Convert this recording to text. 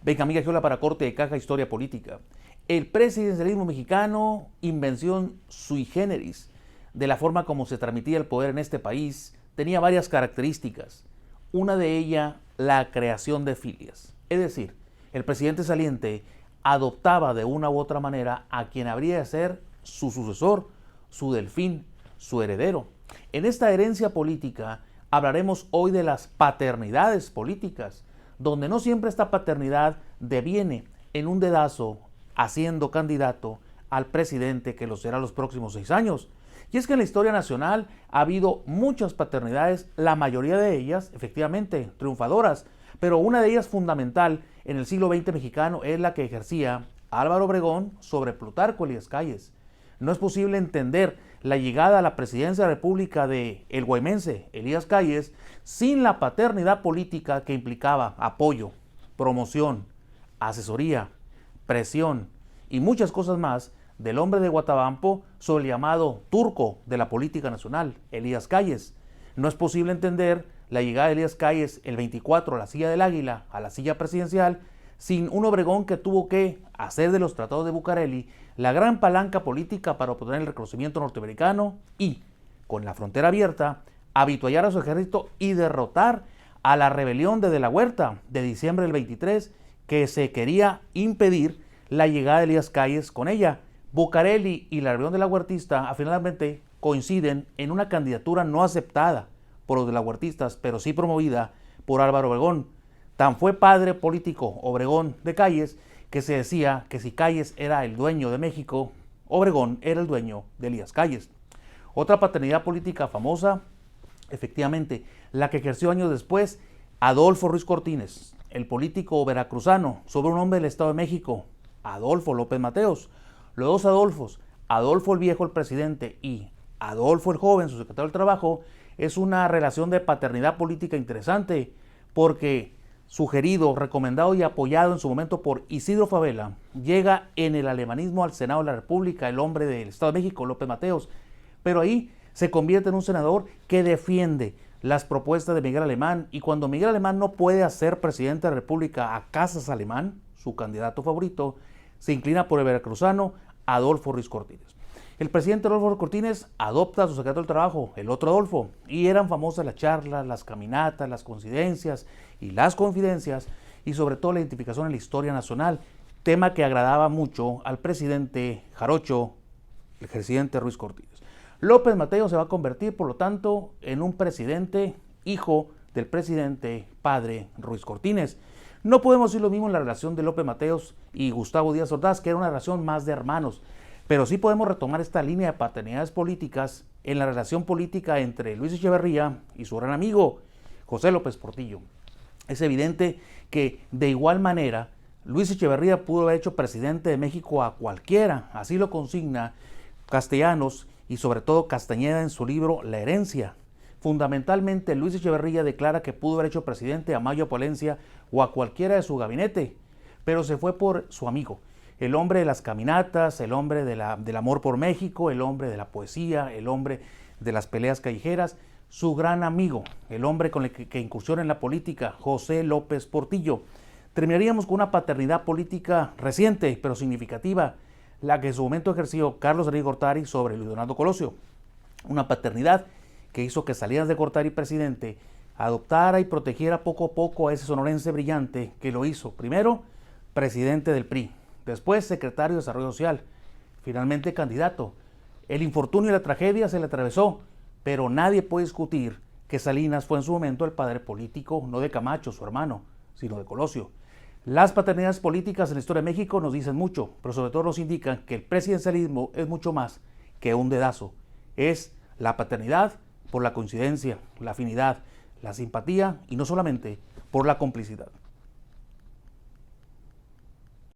Benjamín Gagiola para Corte de Caja Historia Política. El presidencialismo mexicano, invención sui generis de la forma como se transmitía el poder en este país, tenía varias características. Una de ellas, la creación de filias. Es decir, el presidente saliente adoptaba de una u otra manera a quien habría de ser su sucesor, su delfín, su heredero. En esta herencia política hablaremos hoy de las paternidades políticas, donde no siempre esta paternidad deviene en un dedazo haciendo candidato al presidente que lo será los próximos 6 años. Y es que en la historia nacional ha habido muchas paternidades, la mayoría de ellas efectivamente triunfadoras, pero una de ellas fundamental en el siglo XX mexicano es la que ejercía Álvaro Obregón sobre Plutarco Elías Calles. No es posible entender la llegada a la presidencia de la República de el guaymense Elías Calles sin la paternidad política que implicaba apoyo, promoción, asesoría, presión y muchas cosas más del hombre de Guatabampo sobre el llamado turco de la política nacional, Elías Calles. No es posible entender la llegada de Elías Calles el 24 a la silla del Águila, a la silla presidencial, sin un Obregón que tuvo que hacer de los tratados de Bucareli la gran palanca política para obtener el reconocimiento norteamericano y, con la frontera abierta, avituallar a su ejército y derrotar a la rebelión de la Huerta de diciembre del 23, que se quería impedir la llegada de Elías Calles con ella. Bucareli y la rebelión de la Huertista finalmente coinciden en una candidatura no aceptada por los de la Huertistas, pero sí promovida por Álvaro Obregón. Tan fue padre político Obregón de Calles que se decía que si Calles era el dueño de México, Obregón era el dueño de Elías Calles. Otra paternidad política famosa, efectivamente, la que ejerció años después Adolfo Ruiz Cortines, el político veracruzano, sobre un hombre del Estado de México, Adolfo López Mateos. Los dos Adolfos, Adolfo el viejo, el presidente, y Adolfo el joven, su secretario del Trabajo, es una relación de paternidad política interesante, porque sugerido, recomendado y apoyado en su momento por Isidro Fabela, llega en el alemanismo al Senado de la República el hombre del Estado de México, López Mateos, pero ahí se convierte en un senador que defiende las propuestas de Miguel Alemán, y cuando Miguel Alemán no puede ser presidente de la República a Casas Alemán, su candidato favorito, se inclina por el veracruzano Adolfo Ruiz Cortines. El presidente Adolfo Ruiz Cortines adopta a su secretario del Trabajo, el otro Adolfo, y eran famosas las charlas, las caminatas, las coincidencias y las confidencias, y sobre todo la identificación en la historia nacional, tema que agradaba mucho al presidente jarocho, el presidente Ruiz Cortines. López Mateos se va a convertir, por lo tanto, en un presidente hijo del presidente padre Ruiz Cortines. No podemos decir lo mismo en la relación de López Mateos y Gustavo Díaz Ordaz, que era una relación más de hermanos, pero sí podemos retomar esta línea de paternidades políticas en la relación política entre Luis Echeverría y su gran amigo José López Portillo. Es evidente que de igual manera Luis Echeverría pudo haber hecho presidente de México a cualquiera, así lo consigna Castellanos y sobre todo Castañeda en su libro La herencia. Fundamentalmente, Luis Echeverría declara que pudo haber hecho presidente a Mayo Palencia o a cualquiera de su gabinete, pero se fue por su amigo, el hombre de las caminatas, el hombre del amor por México, el hombre de la poesía, el hombre de las peleas callejeras, su gran amigo, el hombre con el que incursiona en la política, José López Portillo. Terminaríamos con una paternidad política reciente, pero significativa, la que en su momento ejerció Carlos Salinas de Gortari sobre Luis Donaldo Colosio. Una paternidad que hizo que Salinas de Gortari, presidente, adoptara y protegiera poco a poco a ese sonorense brillante que lo hizo, primero, presidente del PRI, después secretario de Desarrollo Social, finalmente candidato. El infortunio y la tragedia se le atravesó, pero nadie puede discutir que Salinas fue en su momento el padre político, no de Camacho, su hermano, sino de Colosio. Las paternidades políticas en la historia de México nos dicen mucho, pero sobre todo nos indican que el presidencialismo es mucho más que un dedazo. Es la paternidad por la coincidencia, la afinidad, la simpatía y no solamente por la complicidad.